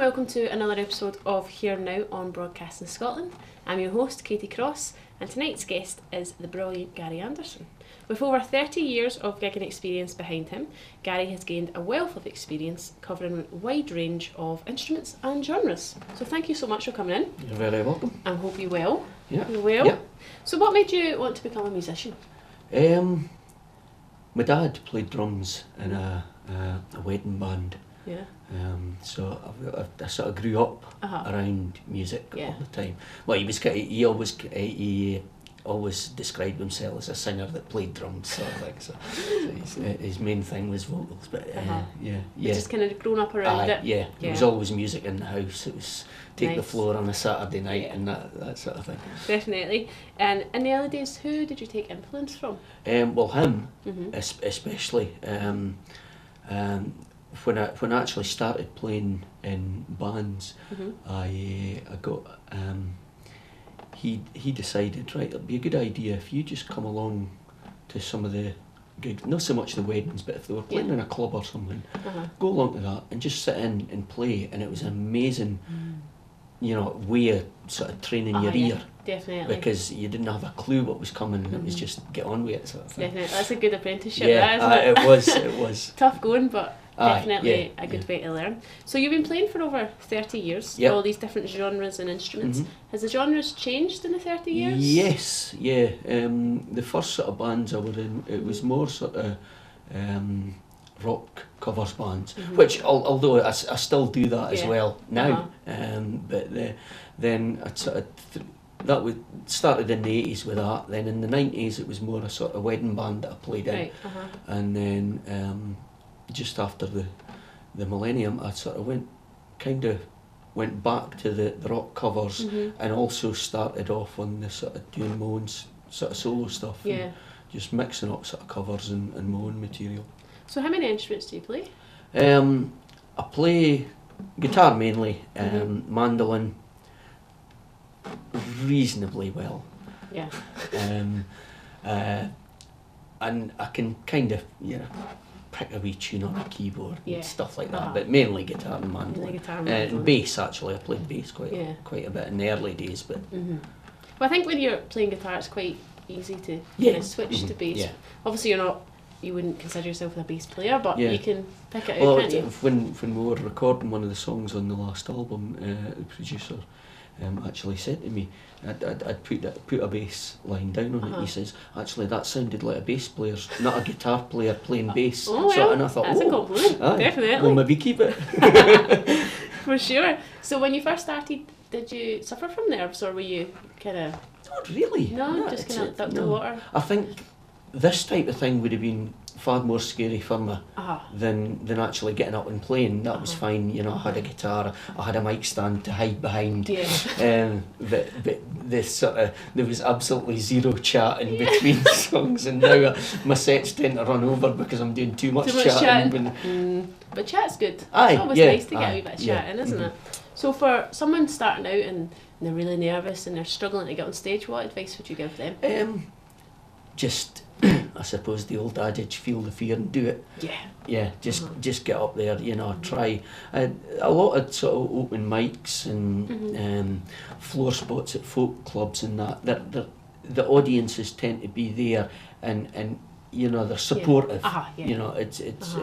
welcome to another episode of Here Now on Broadcasting Scotland. I'm your host, Katee Cross, and tonight's guest is the brilliant Gary Anderson. With over 30 years of gigging experience behind him, Gary has gained a wealth of experience covering a wide range of instruments and genres. So thank you so much for coming in. You're very welcome. I hope you're well. Yeah. You're well? Yeah. So what made you want to become a musician? My dad played drums in a wedding band. Yeah. So I sort of grew up around music all the time. Well, he always described himself as a singer that played drums, sort of thing. So his main thing was vocals, but You just kind of grown up around it. Yeah. There was always music in the house. It was take the floor on a Saturday night and that sort of thing. Definitely. And in the early days, who did you take influence from? Well, him especially. When I actually started playing in bands, I got he decided, right, it'd be a good idea if you just come along to some of the gigs, not so much the weddings, but if they were playing in a club or something, go along to that and just sit in and play. And it was an amazing, way of sort of training your ear. Definitely. Because you didn't have a clue what was coming, and it was just get on with it, sort of thing. Definitely. That's a good apprenticeship, yeah, isn't it? It was. Tough going, but definitely a good way to learn. So you've been playing for over 30 years, all these different genres and instruments. Has the genres changed in the 30 years? Yes, yeah. The first sort of bands I were in, it was more sort of rock covers bands, which although I still do that as well now. But then I sort of that started in the 80s with that. Then in the 90s it was more a sort of wedding band that I played in, and then just after the millennium, I sort of went back to the rock covers, and also started off on the sort of doing my own sort of solo stuff, just mixing up sort of covers and my own material. So how many instruments do you play? I play guitar mainly, mandolin reasonably well. Yeah. And I can kind of pick a wee tune on a keyboard and stuff like that, but mainly guitar and mandolin. And bass, actually, I played bass quite a bit in the early days. But well, I think when you're playing guitar, it's quite easy to kind of switch to bass. Yeah. Obviously, you wouldn't consider yourself a bass player, but you can pick it out, can't you? When we were recording one of the songs on the last album, the producer actually said to me, I'd put a bass line down on it. He says, actually, that sounded like a bass player, not a guitar player playing bass. And I thought, that's a compliment, definitely. We'll maybe keep it. For sure. So when you first started, did you suffer from nerves, or were you kind of... Not really. No, just kind of duck the water? I think this type of thing would have been far more scary for me than actually getting up and playing. That was fine, I had a guitar, I had a mic stand to hide behind, but this sort of, there was absolutely zero chatting between songs, and now my sets tend to run over because I'm doing too much chatting. But chat's good. It's Aye, always nice to get a wee bit of chatting, isn't it? So for someone starting out and they're really nervous and they're struggling to get on stage, what advice would you give them? Just, I suppose the old adage, feel the fear and do it. Just get up there, try. A lot of sort of open mics and floor spots at folk clubs and that, the audiences tend to be there and they're supportive. It's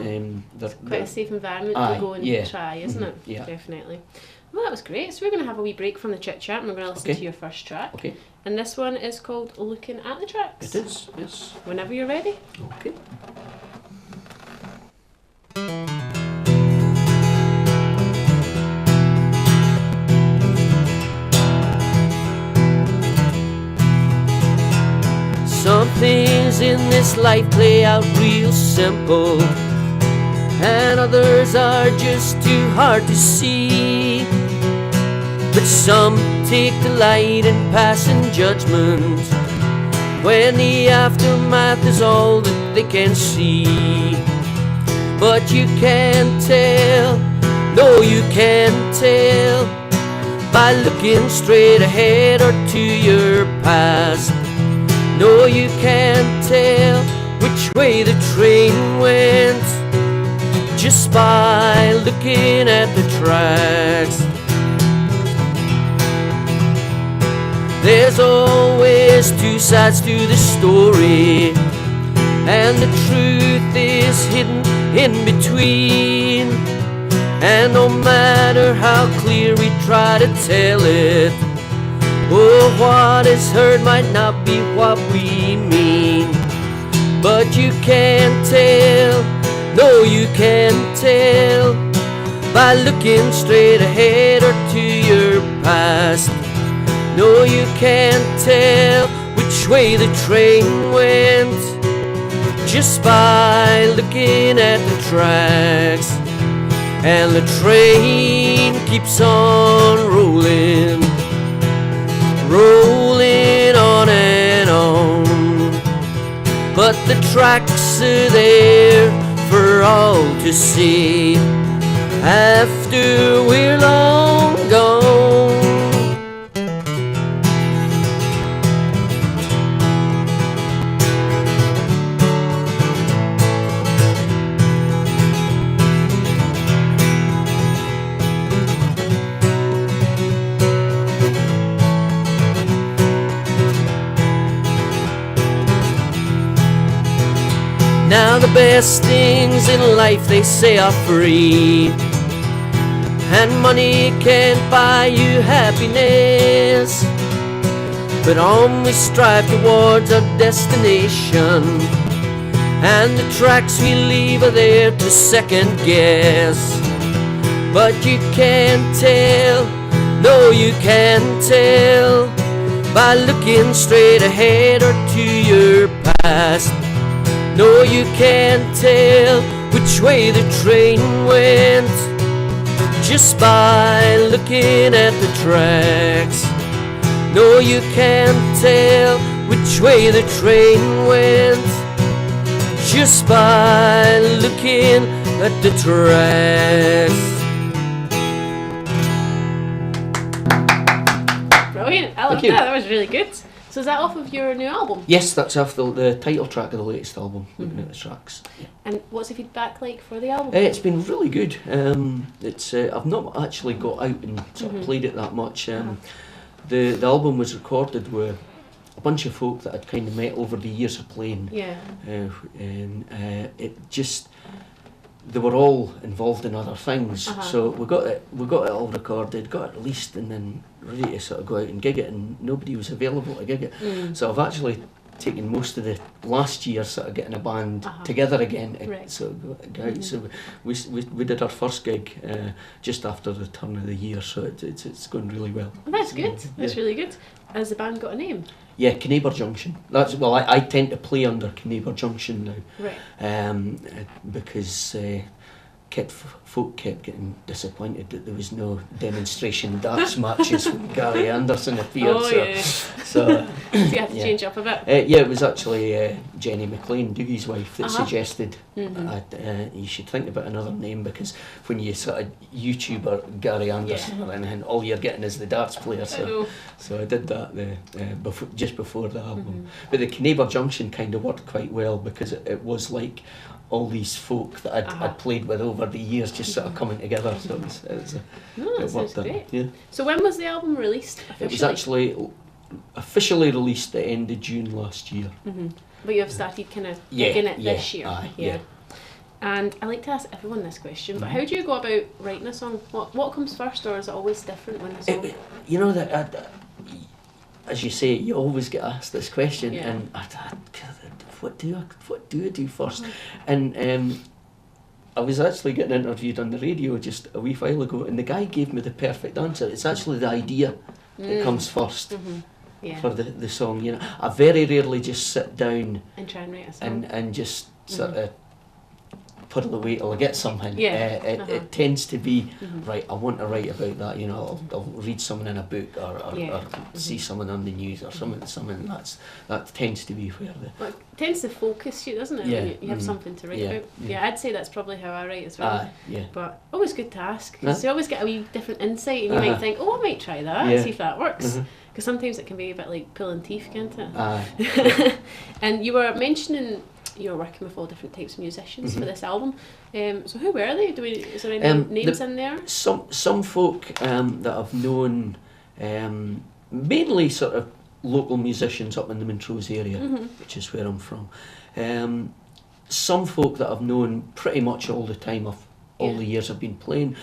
quite a safe environment to go and try, isn't it? Yeah. Definitely. Well, that was great. So we're going to have a wee break from the chit chat and we're going to listen to your first track. Okay. And this one is called Looking at the Tracks. It is, yes. Whenever you're ready. Okay. Some things in this life play out real simple, and others are just too hard to see. But some take delight in passing judgment when the aftermath is all that they can see. But you can't tell, no you can't tell, by looking straight ahead or to your past. No, you can't tell which way the train went just by looking at the tracks. tracks. There's always two sides to the story, and the truth is hidden in between. And no matter how clear we try to tell it, oh, what is heard might not be what we mean. But you can't tell, no you can't tell, by looking straight ahead or to your past. No, you can't tell which way the train went, just by looking at the tracks. And the train keeps on rolling, rolling on and on. But the tracks are there for all to see after we're long gone. Now the best things in life they say are free, and money can't buy you happiness. But always strive towards our destination, and the tracks we leave are there to second guess. But you can't tell, no you can't tell, by looking straight ahead or to your past. No, you can't tell which way the train went, just by looking at the tracks. No, you can't tell which way the train went, just by looking at the tracks. Brilliant, I love that, that was really good. So is that off of your new album? Yes, that's off the title track of the latest album, looking at the tracks. Yeah. And what's the feedback like for the album? It's been really good. It's I've not actually got out and sort of played it that much. The album was recorded with a bunch of folk that I'd kind of met over the years of playing. Yeah. And it just, they were all involved in other things. So we got it all recorded, got it released, and then ready to sort of go out and gig it, and nobody was available to gig it. So I've actually taken most of the last year sort of getting a band together again to sort of go out. So we did our first gig just after the turn of the year, so it's going really well. Well, that's good. That's really good. Has the band got a name? Yeah, Kinnaber Junction. That's I tend to play under Kinnaber Junction now. Right. Because folk kept getting disappointed that there was no demonstration darts matches when Gary Anderson appeared. Oh, yeah. So you have to change up a bit. Yeah, it was actually Jenny McLean, Doogie's wife, that suggested you should think about another name, because when you sort of YouTuber Gary Anderson or anything, all you're getting is the darts player. So I did that just before the album. But the Kinnaber Junction kind of worked quite well, because it was like all these folk that I'd played with over the years just sort of coming together, so it worked out. Yeah. So when was the album released officially? It was actually officially released at the end of June last year. But you have started kind of gigging it this year. And I like to ask everyone this question, but how do you go about writing a song? What comes first, or is it always different when the song? You know that, as you say, you always get asked this question, and what do I do first? And I was actually getting interviewed on the radio just a wee while ago, and the guy gave me the perfect answer. It's actually the idea that comes first for the song. You know, I very rarely just sit down and try and write a song and just sort of puddle away till I get something. It tends to be right. I want to write about that. You know, I'll read something in a book or see someone on the news or something that tends to be where it tends to focus you, doesn't it? Yeah. You have something to write about. Yeah, I'd say that's probably how I write as well. Yeah. But always good to ask, because you always get a wee different insight, and you might think, oh, I might try that, see if that works. Because sometimes it can be a bit like pulling teeth, can't it? And you were mentioning you're working with all different types of musicians for this album. So who were they? Is there any names in there? Some folk that I've known, mainly sort of local musicians up in the Montrose area, which is where I'm from. Some folk that I've known pretty much all the time of all the years I've been playing.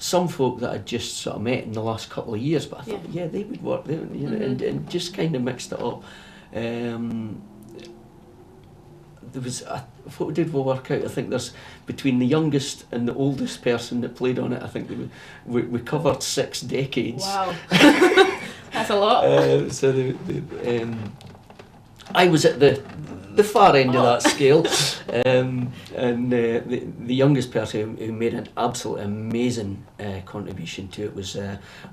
Some folk that I just sort of met in the last couple of years, but I thought, they would work there, you know, and just kind of mixed it up. There was what did we work out? I think there's between the youngest and the oldest person that played on it. I think we covered 6 decades. Wow, that's a lot. I was at the far end of that scale, and the youngest person who made an absolutely amazing contribution to it was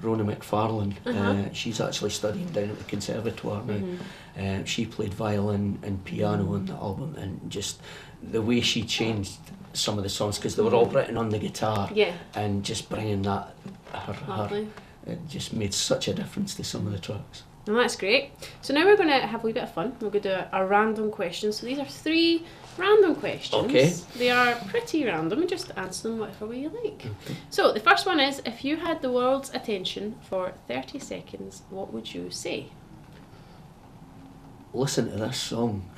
Rona McFarlane. She's actually studying down at the conservatoire now. She played violin and piano on the album, and just the way she changed some of the songs, because they were all written on the guitar, and just bringing that her it just made such a difference to some of the tracks. Well, that's great. So now we're going to have a wee bit of fun. We're going to do a random question. So these are 3 random questions. Okay. They are pretty random. You just answer them whatever way you like. Okay. So the first one is, if you had the world's attention for 30 seconds, what would you say? Listen to this song.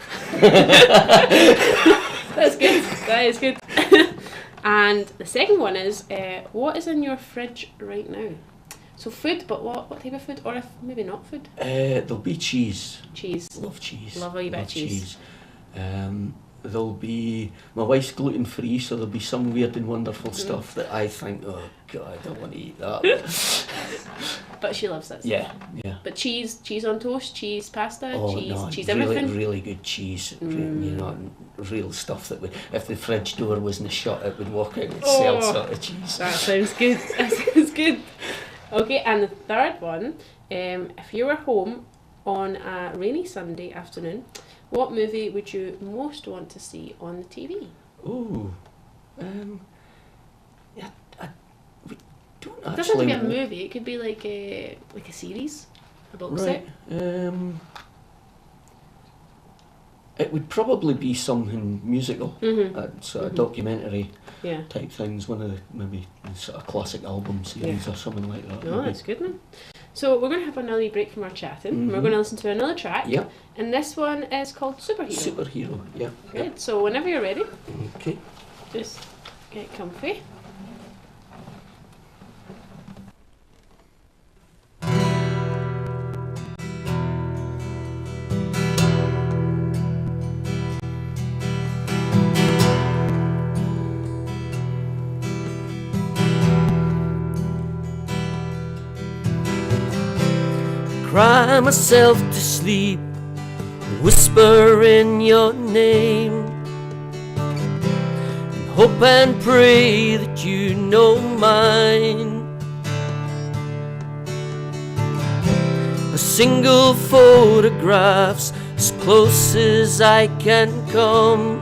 That's good. That is good. And the second one is, what is in your fridge right now? So food, but what type of food? Or if maybe not food? There'll be cheese. Cheese. Love cheese. Love a wee bit of cheese. There'll be, my wife's gluten free, so there'll be some weird and wonderful stuff that I think, oh God, I don't want to eat that. But she loves it. Yeah. But cheese on toast, cheese pasta, cheese really, everything. Really good cheese. You know, real stuff that would, if the fridge door wasn't shut, it would walk out and sell sort of cheese. That sounds good. That sounds good. Okay, and the third one, if you were home on a rainy Sunday afternoon, what movie would you most want to see on the TV? Oh, we don't actually. It doesn't have to be a movie. It could be like a series, a box set. It would probably be something musical, sort of documentary type things. One of the maybe sort of classic album series or something like that. Oh, that's good, man. So we're going to have another wee break from our chatting. We're going to listen to another track. Yep. And this one is called Superhero. Superhero, yeah. Good. Yep. So whenever you're ready, okay, just get comfy. cry myself to sleep, whispering your name, and hope and pray that you know mine. A single photograph's as close as I can come,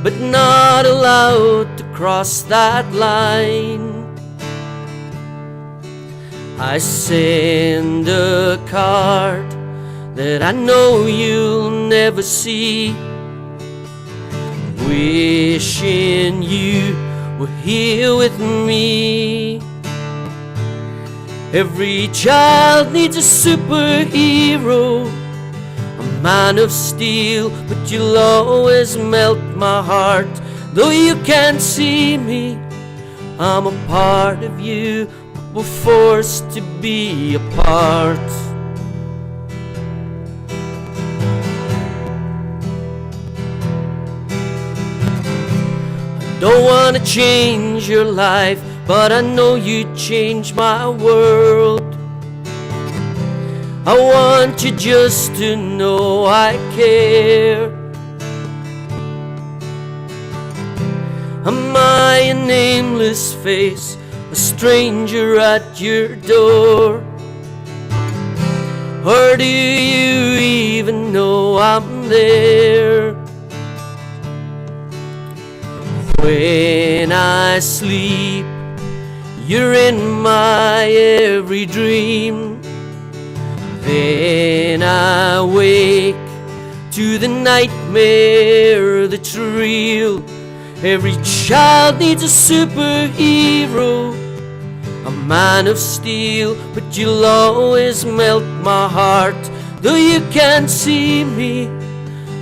but not allowed to cross that line. I send a card that I know you'll never see, wishing you were here with me. Every child needs a superhero, a man of steel, but you'll always melt my heart. Though you can't see me, I'm a part of you, but we're forced to be apart. I don't want to change your life, but I know you'd change my world. I want you just to know I care. Am I a nameless face, a stranger at your door? Or do you even know I'm there? When I sleep, you're in my every dream. Then I wake to the nightmare that's real. Every child needs a superhero, a man of steel, but you'll always melt my heart. Though you can't see me,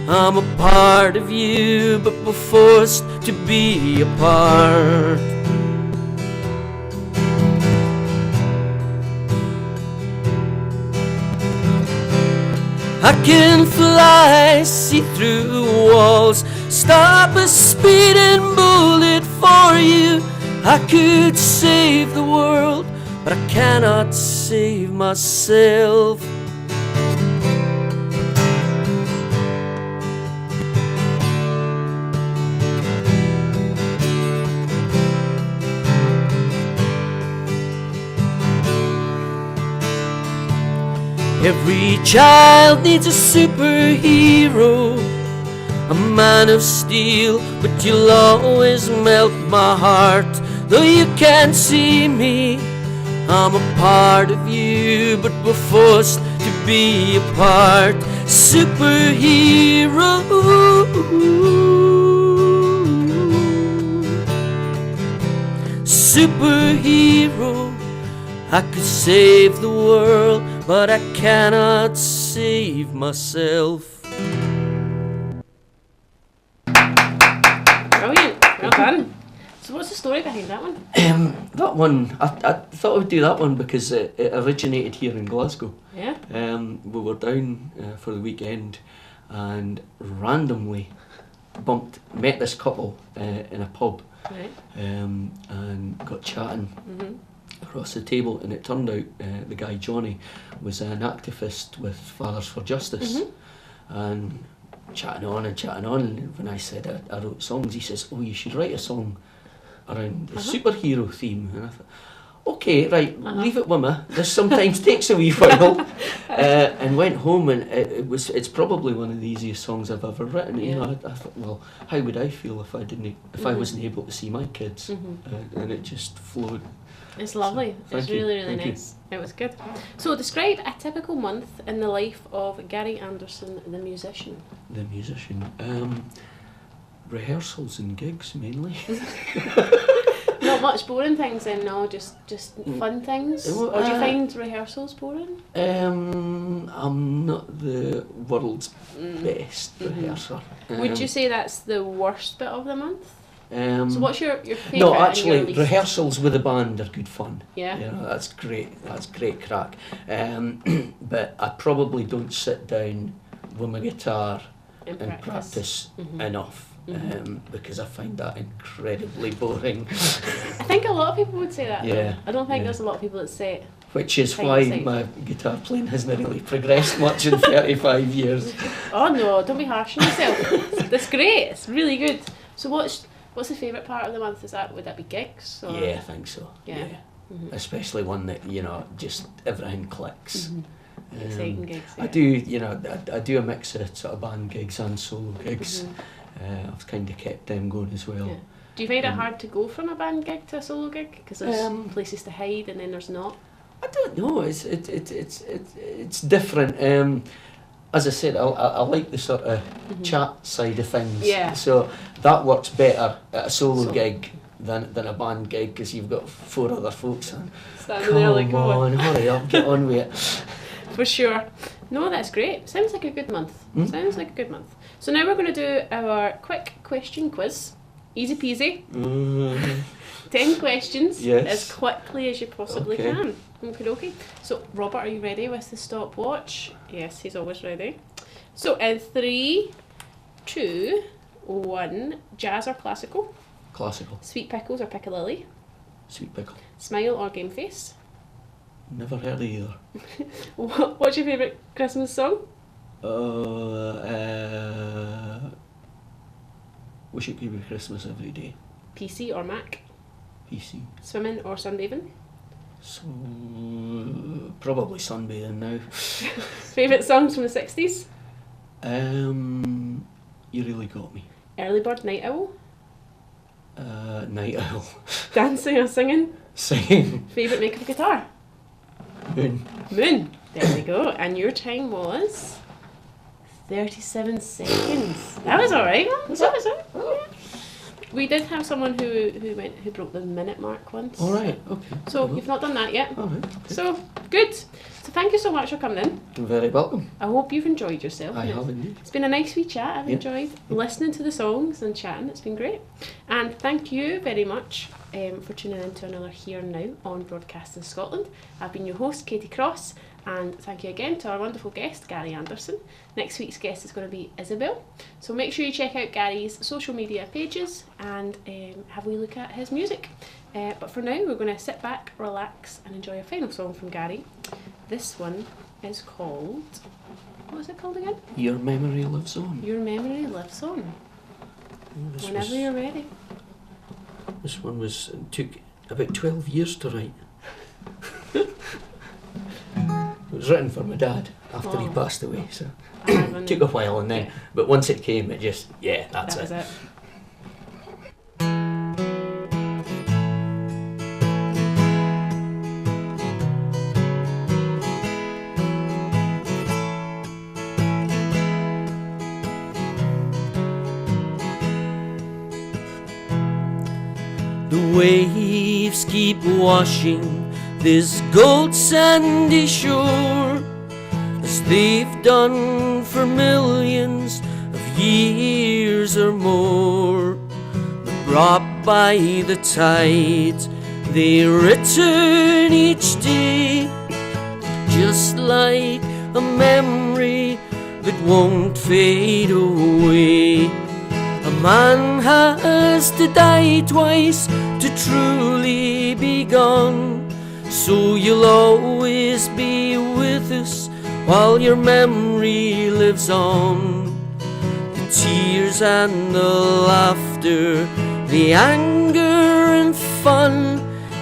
I'm a part of you, but we're forced to be apart. I can fly, see through walls, stop a speeding bullet for you. I could save the world, but I cannot save myself. Every child needs a superhero, a man of steel, but you'll always melt my heart. Though you can't see me, I'm a part of you, but we're forced to be apart. Superhero, superhero, I could save the world, but I cannot save myself. Brilliant, well done. So what's the story behind that one? That one, I thought I would do that one because it originated here in Glasgow. Yeah? We were down for the weekend and randomly met this couple in a pub. Right. And got chatting across the table, and it turned out the guy Johnny was an activist with Fathers for Justice, and chatting on, and when I said I wrote songs, he says, oh, you should write a song around the superhero theme. And I thought, okay, right, leave it with me, this sometimes takes a wee while. And went home, and it's probably one of the easiest songs I've ever written. You know, I thought, well, how would I feel if I wasn't able to see my kids? And it just flowed. It's lovely. So, it's really, really nice. It was good. So describe a typical month in the life of Gary Anderson, the musician. The musician. Rehearsals and gigs mainly. Not much boring things then, no, just fun things? Or do you find rehearsals boring? I'm not the world's best rehearser. Would you say that's the worst bit of the month? So what's your favourite? No, actually, rehearsals with a band are good fun. Yeah. You know, that's great crack. But I probably don't sit down with my guitar and practice enough. Because I find that incredibly boring. I think a lot of people would say that. Yeah. Though. I don't think there's a lot of people that say it. Which is why my guitar playing hasn't really progressed much in 35 years. Oh no, don't be harsh on yourself. That's great. It's really good. So what's the favourite part of the month? Would that be gigs? Or? Yeah, I think so. Yeah. Especially one that, you know, just everything clicks. Exciting gigs. Yeah. I do a mix of sort of band gigs and solo gigs. I've kind of kept them going as well. Yeah. Do you find it hard to go from a band gig to a solo gig because there's places to hide and then there's not? I don't know. It's different. As I said, I like the sort of chat side of things. Yeah. So that works better at a solo gig than a band gig because you've got 4 other folks on. Standing there like, come on, hurry up, get on with it. For sure. No, that's great. Sounds like a good month. Sounds like a good month. So now we're going to do our quick question quiz. Easy peasy. 10 questions as quickly as you possibly can. Okay. So, Robert, are you ready with the stopwatch? Yes, he's always ready. So, in 3, 2, 1, jazz or classical? Classical. Sweet pickles or piccalilli? Sweet pickle. Smile or game face? Never heard of either. What's your favourite Christmas song? Wish It Could Be Christmas Every Day. PC or Mac? PC. Swimming or sunbathing? So, probably sunbathing now. Favourite songs from the 60s? You Really Got Me. Early bird, night owl? Night Owl. Dancing or singing? Singing. Favourite make of guitar? Moon. Moon. There we go. And your time was 37 seconds. That was alright. That was alright. Yeah. We did have someone who broke the minute mark once. Alright, okay. So you've not done that yet. Alright, okay. So good. So thank you so much for coming in. You're very welcome. I hope you've enjoyed yourself. I have indeed. It's been a nice wee chat. I've enjoyed listening to the songs and chatting. It's been great. And thank you very much for tuning in to another Here Now on Broadcasting Scotland. I've been your host, Katie Cross, and thank you again to our wonderful guest, Gary Anderson. Next week's guest is going to be Isabel. So make sure you check out Gary's social media pages and have a wee look at his music. But for now, we're going to sit back, relax, and enjoy a final song from Gary. This one is called... What was it called again? Your Memory Lives On. Your Memory Lives On. Oh, Whenever you're ready. This one took about 12 years to write. It was written for my dad after he passed away, so it took a while, and then, but once it came, it just, that's that was it. The waves keep washing this gold sandy shore, as they've done for millions of years or more. But brought by the tides, they return each day, just like a memory that won't fade away. A man has to die twice to truly be gone, so you'll always be with us while your memory lives on. The tears and the laughter, the anger and fun,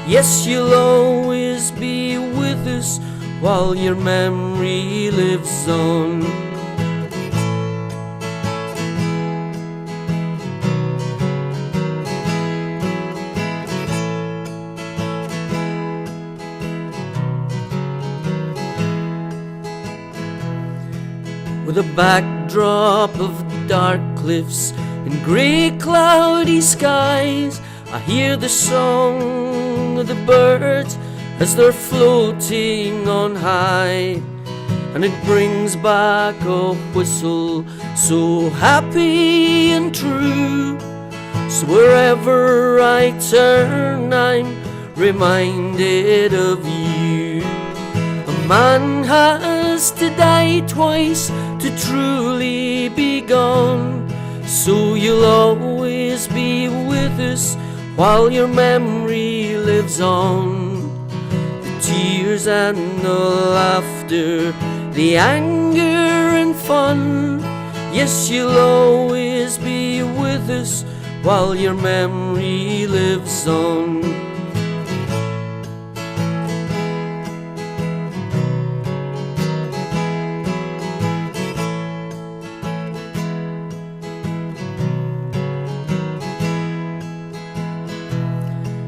yes, you'll always be with us while your memory lives on. With a backdrop of dark cliffs and grey cloudy skies, I hear the song of the birds as they're floating on high, and it brings back a whistle so happy and true. So wherever I turn, I'm reminded of you. A man has to die twice to truly be gone, so you'll always be with us while your memory lives on. The tears and the laughter, the anger and fun, yes, you'll always be with us while your memory lives on.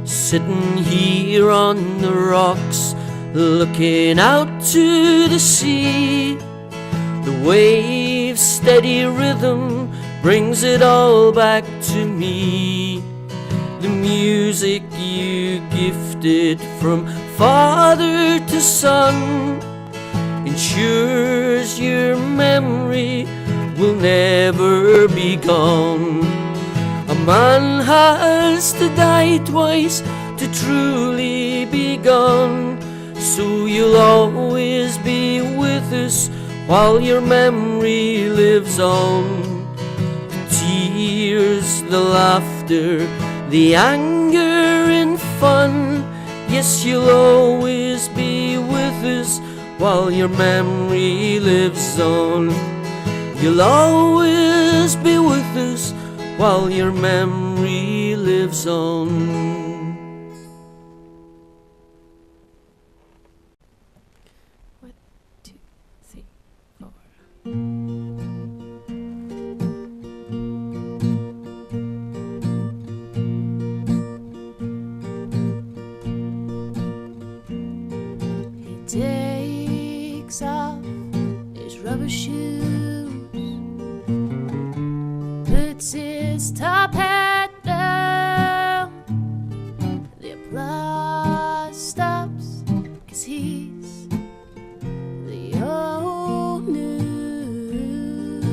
Sitting here on the rocks, looking out to the sea, the waves' steady rhythm brings it all back to me. The music you gifted from father to son ensures your memory will never be gone. A man has to die twice to truly be gone, so you'll always be with us while your memory lives on. The tears, the laughter, the anger and fun, yes, you'll always be with us while your memory lives on. You'll always be with us while your memory lives on. Takes off his rubber shoes his top hat down. The applause stops, 'cause he's the old news.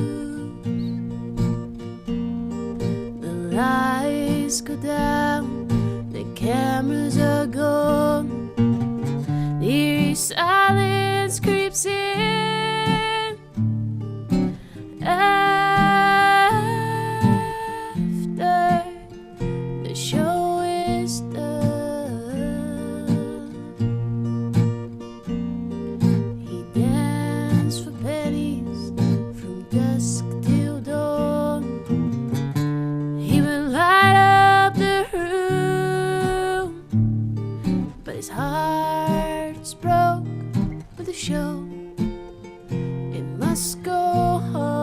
The lights go down, the cameras are gone. The eerie silence creeps in. After the show is done, he danced for pennies from dusk till dawn. He would light up the room, but his heart's broke with the show. It must go on.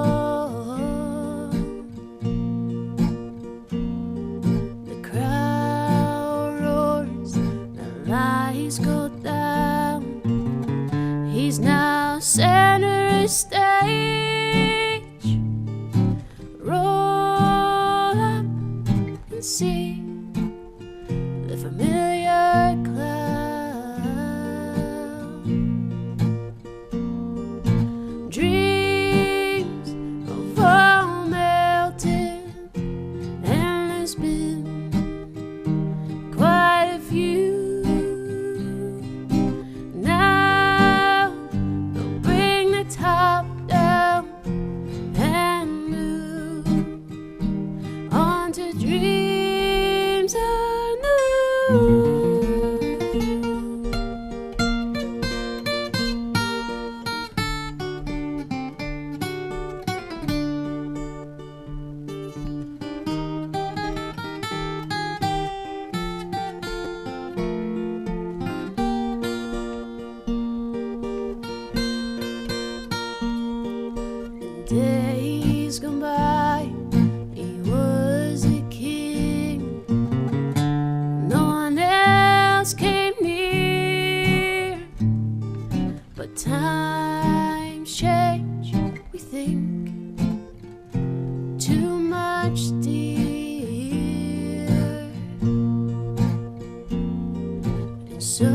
The crowd roars, the lights go down. He's now center stage. Roll up and see the familiar clown. Dreams of all melted, and there's been quite a few. Now they'll bring the top down and move on to dreams anew. Days gone by, he was a king. No one else came near. But times change, we think too much, dear. And so